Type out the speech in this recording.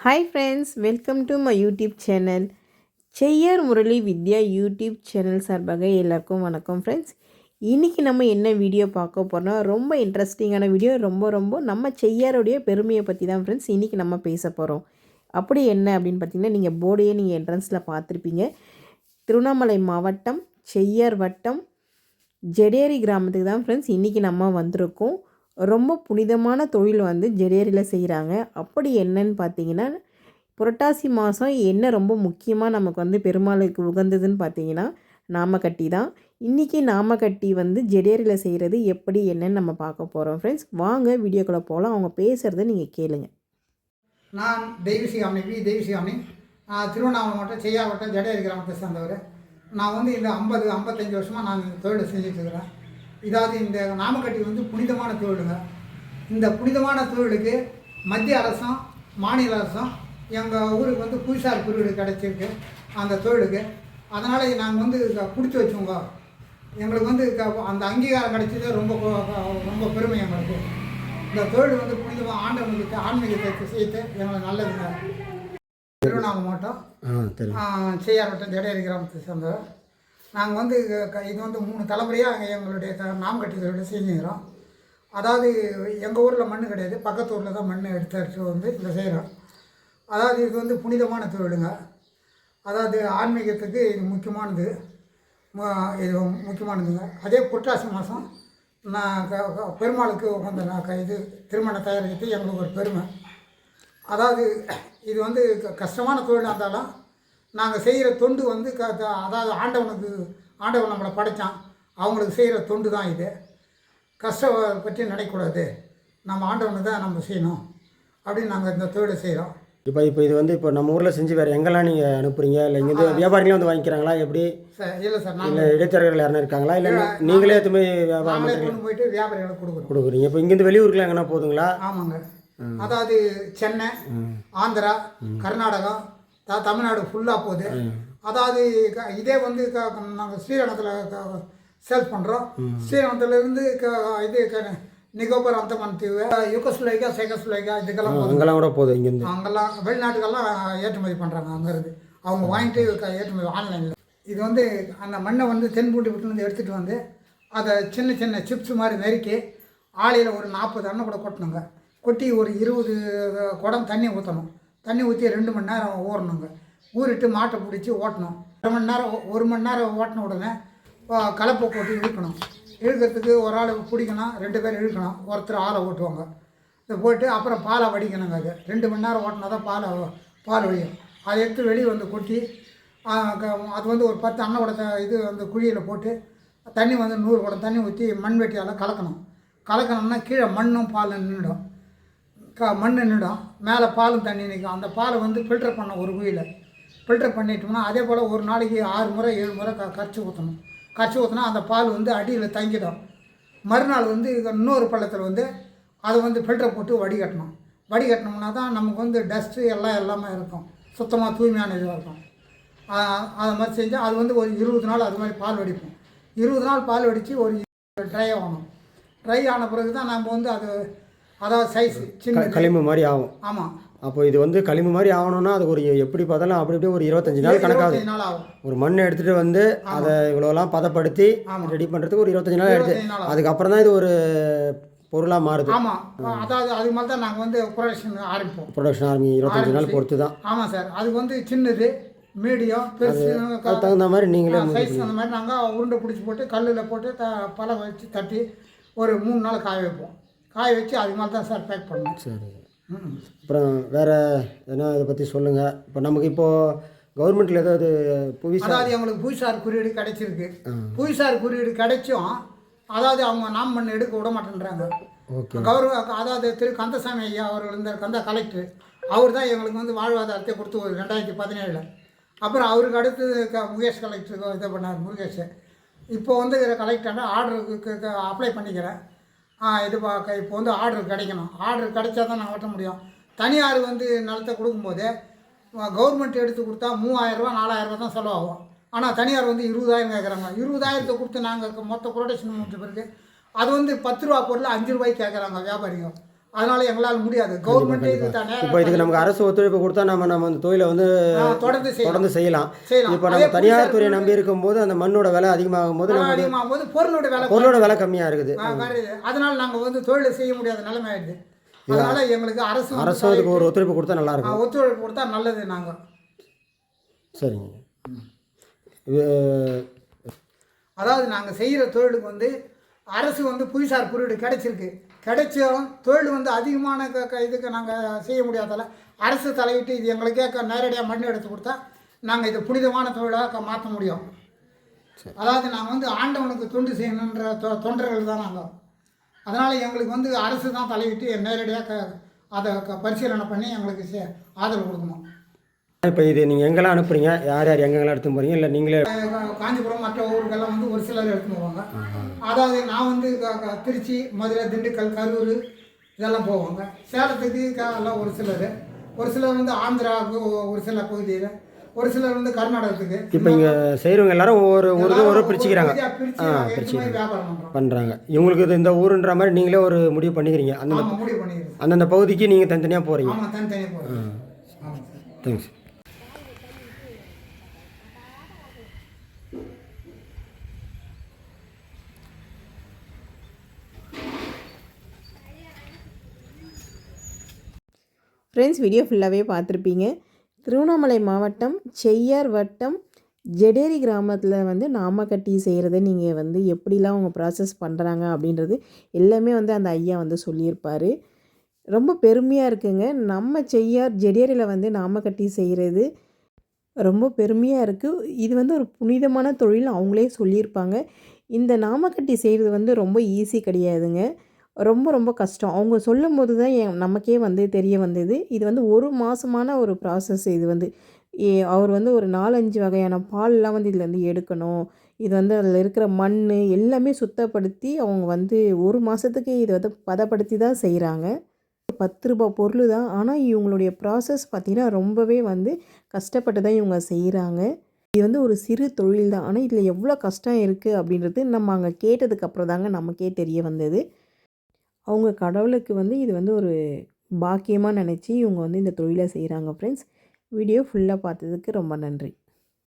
Hi friends, welcome to my YouTube channel. Cheyyar Murali Vidya YouTube channel சார்பாக எல்லாருக்கும் வணக்கம் friends. இன்றைக்கி நம்ம என்ன வீடியோ பார்க்க போகிறோம்னா ரொம்ப இன்ட்ரெஸ்டிங்கான வீடியோ. ரொம்ப நம்ம செய்யாருடைய பெருமையை பற்றி தான் ஃப்ரெண்ட்ஸ் இன்றைக்கி நம்ம பேச போகிறோம். அப்படி என்ன அப்படின்னு பார்த்திங்கன்னா, நீங்கள் போர்டையே நீங்கள் என்ட்ரன்ஸில் பார்த்துருப்பீங்க. திருவண்ணாமலை மாவட்டம் செய்யார் வட்டம் ஜடேரி கிராமத்துக்கு தான் ஃப்ரெண்ட்ஸ் இன்றைக்கி நம்ம வந்திருக்கோம். ரொம்ப புனிதமான தொழில் ஜடேரியில் செய்கிறாங்க. அப்படி என்னன்னு பார்த்தீங்கன்னா, புரட்டாசி மாதம் என்ன ரொம்ப முக்கியமாக நமக்கு பெருமாளுக்கு உகந்ததுன்னு பார்த்தீங்கன்னா நாமக்கட்டி தான். இன்றைக்கி நாமக்கட்டி ஜடேரியில் செய்கிறது எப்படி என்னன்னு நம்ம பார்க்க போகிறோம் ஃப்ரெண்ட்ஸ். வாங்க வீடியோக்குள்ளே போகலாம். அவங்க பேசுகிறத நீங்கள் கேளுங்க. நான் தெய்வசிகாமணி தெய்வசிகாமணி திருவண்ணாமலை மாவட்டம் செய்யார் வட்டம் ஜடேரி கிராமத்தை சேர்ந்தவர். நான் இந்த 55 வருஷமாக நான் இந்த தொழிலை செஞ்சிட்ருக்கிறேன். இதாவது இந்த நாமக்கட்டி புனிதமான தொழிலுங்க. இந்த புனிதமான தொழிலுக்கு மத்திய அரசும் மாநில அரசும் எங்கள் ஊருக்கு புவிசார் குறியீடு கிடச்சிருக்கு அந்த தொழிலுக்கு. அதனால் நாங்கள் பிடிச்சி வச்சோங்க. எங்களுக்கு அந்த அங்கீகாரம் கிடைச்சது ரொம்ப பெருமை எங்களுக்கு. இந்த தொழில் புனிதமாக ஆண்டவங்களுக்கு ஆன்மீகத்தை செய்து எங்களை நல்லதுங்க. திருவண்ணாமலை மாவட்டம் செய்யார் வட்டம் ஜடேரி கிராமத்தை சேர்ந்தவர். நாங்கள் இது 3 தலைமுறையாக எங்களுடைய நாமக்கட்டி தொழிலை செஞ்சுக்கிறோம். அதாவது எங்கள் ஊரில் மண் கிடையாது, பக்கத்து ஊரில் தான் மண் எடுத்து இங்கே செய்கிறோம். அதாவது இது புனிதமான தொழிலுங்க. அதாவது ஆன்மீகத்துக்கு இது முக்கியமானது. இது முக்கியமானதுங்க. அதே புரட்டாசி மாதம் நான் பெருமாளுக்கு இது திருமண தயாரிக்கிறது எங்களுக்கு ஒரு பெருமை. அதாவது இது கஷ்டமான தொழிலாக இருந்தாலும் நாங்கள் செய்கிற தொண்டு அதாவது ஆண்டவன் நம்மளை படைத்தான், அவங்களுக்கு செய்கிற தொண்டு தான் இது. கஷ்டம் பற்றி நினைக்கக்கூடாது, நம்ம ஆண்டவனுக்கு தான் நம்ம செய்யணும் அப்படின்னு நாங்கள் இந்த தொழிலை செய்கிறோம். இப்போ இது இப்போ நம்ம ஊரில் செஞ்சு வேறு எங்கெல்லாம் நீங்கள் அனுப்புகிறீங்க? இல்லை இங்கே வியாபாரிகளும் வாங்கிக்கிறாங்களா எப்படி? சார் இல்லை சார், இல்லை இடைத்தரகர்கள் யாரும் இருக்காங்களா? இல்லை நீங்களே எதுவுமே வியாபாரம் கொண்டு போயிட்டு வியாபாரிகளுக்கு கொடுக்குறீங்க. இப்போ இங்கேருந்து வெளியூருக்குலாம் எங்கன்னா போதுங்களா? ஆமாங்க. அதாவது சென்னை, ஆந்திரா, கர்நாடகா, தமிழ்நாடு ஃபுல்லாக போகுது. அதாவது இதே நாங்கள் ஸ்ரீரங்கத்தில் சேல் பண்ணுறோம். ஸ்ரீரங்கத்துலேருந்து இது நிகோபர் அந்தமான் தீவு, யுகோஸ்லோவேக்கியா, செகோஸ்லோவேக்கியா இதுக்கெல்லாம் அங்கெல்லாம் கூட போகுது. இங்கேருந்து அங்கெல்லாம் வெளிநாட்டுக்கெல்லாம் ஏற்றுமதி பண்ணுறாங்க. அங்கேருந்து அவங்க வாங்கிட்டு ஏற்றுமதி ஆன்லைனில். இது அந்த மண்ணை தென்பூண்டி விட்டுலேருந்து எடுத்துகிட்டு அதை சின்ன சின்ன சிப்ஸ் மாதிரி நறுக்கி ஆலையில் ஒரு 40 அண்ணன் கூட கொட்டணுங்க. கொட்டி ஒரு 20 குடம் தண்ணி ஊற்றணும். தண்ணி ஊற்றி 2 மணி நேரம் ஊறணுங்க. ஊறிட்டு மாட்டை பிடிச்சி ஓட்டணும். 1 மணி நேரம் ஓட்டின உடனே கலப்பை போட்டு இழுக்கணும். இழுக்கிறதுக்கு ஒரு ஆள் பிடிக்கணும், 2 பேர் இழுக்கணும், ஒருத்தர் ஆளை ஓட்டுவாங்க. இதை போட்டு அப்புறம் பாலை வடிக்கணுங்க. அது 2 மணி நேரம் ஓட்டினா தான் பால் வடியும். அதை எடுத்து வெளியே கொட்டி அது ஒரு 10 அண்ணன் கூட இது குழியில் போட்டு தண்ணி 100 குடம் தண்ணி ஊற்றி மண் வெட்டியால் கலக்கணும். கலக்கணும்னா கீழே மண்ணும் பால் நின்றுடும். மண் நின்றுடும், மேலே பாலும் தண்ணி நிற்கும். அந்த பாலை ஃபில்டர் பண்ண ஒரு குழியில் ஃபில்டர் பண்ணிட்டோம்னா அதே போல் ஒரு நாளைக்கு 6 முறை 7 முறை கரைச்சி ஊற்றணும். கரைச்சி ஊற்றினா அந்த பால் அடியில் தங்கிடும். மறுநாள் இன்னொரு பள்ளத்தில் அதை ஃபில்டர் போட்டு வடிகட்டணும். வடிகட்டினோம்னா தான் நமக்கு டஸ்ட்டு எல்லாமே இருக்கும், சுத்தமாக தூய்மையான இதுவாக இருக்கும். அது மாதிரி செஞ்சால் அது ஒரு 20 நாள் அது மாதிரி பால் வடிப்போம். 20 நாள் பால் வடித்து ஒரு ட்ரை ஆகணும். ட்ரை ஆன பிறகு தான் நம்ம அது அதாவது சைஸ் சின்ன களிம்பு மாதிரி ஆகும். ஆமாம். அப்போ இது களிம்பு மாதிரி ஆகணும்னா அது ஒரு எப்படி பார்த்தாலும் அப்படி ஒரு 25 நாள் கணக்காகுது. ஒரு மண் எடுத்துகிட்டு அதை இவ்வளோலாம் பதப்படுத்தி ரெடி பண்ணுறதுக்கு ஒரு 25 நாள் எடுத்து அதுக்கப்புறம் தான் இது ஒரு பொருளாக மாறுது. ஆமாம். அதாவது அது மாதிரி தான் நாங்கள் ப்ரொடக்ஷன் ஆரம்பிப்போம். 25 நாள் பொறுத்து தான். ஆமாம் சார். அது சின்னது, மீடியம், பெருசு, தகுந்த மாதிரி நீங்களே சைஸ் அந்த மாதிரி நாங்கள் உருண்டை பிடிச்சி போட்டு கல்லில் போட்டு பழம் வச்சு தட்டி ஒரு 3 நாள் காய வைப்போம். காய வச்சு அது மாதிரி தான் சார் பேக் பண்ணுவோம். சரி. அப்புறம் வேறு எதனா இதை பற்றி சொல்லுங்கள். இப்போ நமக்கு இப்போது கவர்மெண்ட்டில் ஏதாவது அதாவது எங்களுக்கு புவிசார் குறியீடு கிடைச்சிருக்கு. புவிசார் குறியீடு கிடைச்சும் அதாவது அவங்க நாம் மண் எடுக்க விட மாட்டேன்றாங்க. அதாவது திரு கந்தசாமி ஐயா அவர்கள் இருந்தார், கந்த கலெக்டர். அவர் தான் எங்களுக்கு வாழ்வாதாரத்தை கொடுத்து ஒரு 2017. அப்புறம் அவருக்கு அடுத்து முகேஷ் கலெக்டருக்கு இதை பண்ணார், முருகேஷ். இப்போ கலெக்டர் ஆர்டருக்கு அப்ளை பண்ணிக்கிறேன். இப்போ ஆர்டர் கிடைக்கணும். ஆர்டர் கிடைச்சா தான் நான் ஓட்ட முடியும். தனியார் நிலத்தை கொடுக்கும்போது கவர்மெண்ட் எடுத்து கொடுத்தா 3000 ரூபா 4000 ரூபா தான் செலவாகும். ஆனால் தனியார் 20,000 கேட்குறாங்க. 20,000 கொடுத்து நாங்கள் மொத்த ப்ரொடக்ஷன் முடிச்ச பிறகு அது 10 ரூபா பொருள் 5 ரூபாய்க்கு கேட்குறாங்க வியாபாரிங்க. அதனால எங்களால் முடியாது. கவர்மெண்ட்டே இது இப்போ இதுக்கு நமக்கு அரசு ஒத்துழைப்பு கொடுத்தா நம்ம அந்த தொழிலை வந்து தொடர்ந்து செய்யலாம். இப்போ நம்ம தனியார் துறையை நம்பி இருக்கும்போது அந்த மண்ணோட விலை அதிகமாகும் போது அதிகமாகும் போது பொருளோட விலை கம்மியாக இருக்குது. அதனால நாங்கள் வந்து தொழிலை செய்ய முடியாத நிலைமை ஆயிடுது. அதனால எங்களுக்கு அரசு அதுக்கு ஒரு ஒத்துழைப்பு கொடுத்தா நல்லா இருக்கும். ஒத்துழைப்பு கொடுத்தா நல்லது. நாங்கள் சரிங்க. அதாவது நாங்கள் செய்கிற தொழிலுக்கு வந்து அரசு வந்து புவிசார் குறியீடு கிடைச்சும் தொழில் வந்து அதிகமான இதுக்கு நாங்கள் செய்ய முடியாதால அரசு தலையிட்டு இது எங்களுக்கே நேரடியாக மண் எடுத்து கொடுத்தா நாங்கள் இது புனிதமான தொழிலாக மாற்ற முடியும். அதாவது நாங்கள் வந்து ஆண்டவனுக்கு தொண்டு செய்யணுன்ற தொண்டர்கள் தான் நாங்கள். அதனால் எங்களுக்கு வந்து அரசு தான் தலையிட்டு நேரடியாக அதை பரிசீலனை பண்ணி எங்களுக்கு ஆதரவு கொடுக்கணும். இப்போ இது நீங்கள் எங்கெல்லாம் அனுப்புறீங்க, யார் எங்கெங்கெல்லாம் எடுத்து போகிறீங்க, இல்லை நீங்களே? காஞ்சிபுரம் மற்ற ஊருக்கெல்லாம் வந்து ஒரு சிலர் எடுத்து போவாங்க. அதாவது நான் வந்து திருச்சி, மதுரை, திண்டுக்கல், கரூர் இதெல்லாம் போவாங்க. சேலத்துக்கு எல்லாம் ஒரு சிலர் வந்து ஆந்திராவுக்கு ஒரு சில பகுதியில், ஒரு சிலர் வந்து கர்நாடகத்துக்கு. இப்போ இங்கே செய்கிறவங்க எல்லாரும் ஒவ்வொரு பிரிச்சுக்கிறாங்க, வியாபாரம் பண்ணுறாங்க. இவங்களுக்கு இந்த ஊருன்ற மாதிரி நீங்களே ஒரு முடிவு பண்ணிக்கிறீங்க. அந்தந்த பகுதிக்கு நீங்கள் தனித்தனியாக போகிறீங்க. தனித்தனியாக போகிறீங்க. தேங்க்ஸ். ஃப்ரெண்ட்ஸ், வீடியோ ஃபுல்லாகவே பார்த்துருப்பீங்க. திருவண்ணாமலை மாவட்டம் செய்யார் வட்டம் ஜடேரி கிராமத்தில் வந்து நாமக்கட்டி செய்கிறத நீங்கள் வந்து எப்படிலாம் அவங்க ப்ராசஸ் பண்ணுறாங்க அப்படின்றது எல்லாமே வந்து அந்த ஐயா வந்து சொல்லியிருப்பார். ரொம்ப பெருமையாக இருக்குங்க. நம்ம செய்யார் ஜடேரியில் வந்து நாமக்கட்டி செய்கிறது ரொம்ப பெருமையாக இருக்குது. இது வந்து ஒரு புனிதமான தொழில் அவங்களே சொல்லியிருப்பாங்க. இந்த நாமக்கட்டி செய்கிறது வந்து ரொம்ப ஈஸி கிடையாதுங்க. ரொம்ப கஷ்டம். அவங்க சொல்லும்போது தான் நமக்கே வந்து தெரிய வந்தது. இது வந்து ஒரு மாதமான ஒரு ப்ராசஸ். இது வந்து அவர் வந்து ஒரு 4-5 வகையான பால்லாம் வந்து இதில் எடுக்கணும். இது வந்து அதில் இருக்கிற மண் எல்லாமே சுத்தப்படுத்தி அவங்க வந்து ஒரு மாதத்துக்கு இதை வந்து பதப்படுத்தி தான் செய்கிறாங்க. 10 ரூபா பொருள் தான். ஆனால் இவங்களுடைய ப்ராசஸ் பார்த்திங்கன்னா ரொம்பவே வந்து கஷ்டப்பட்டு தான் இவங்க செய்கிறாங்க. இது வந்து ஒரு சிறு தொழில் தான். ஆனால் இதில் எவ்வளோ கஷ்டம் இருக்குது அப்படின்றது நம்ம அங்கே கேட்டதுக்கப்புறம் தாங்க நமக்கே தெரிய வந்தது. அவங்க கடவுளுக்கு வந்து இது வந்து ஒரு பாக்கியமாக நினச்சி இவங்க வந்து இந்த தொழிலை செய்கிறாங்க. ஃப்ரெண்ட்ஸ், வீடியோ ஃபுல்லாக பார்த்ததுக்கு ரொம்ப நன்றி.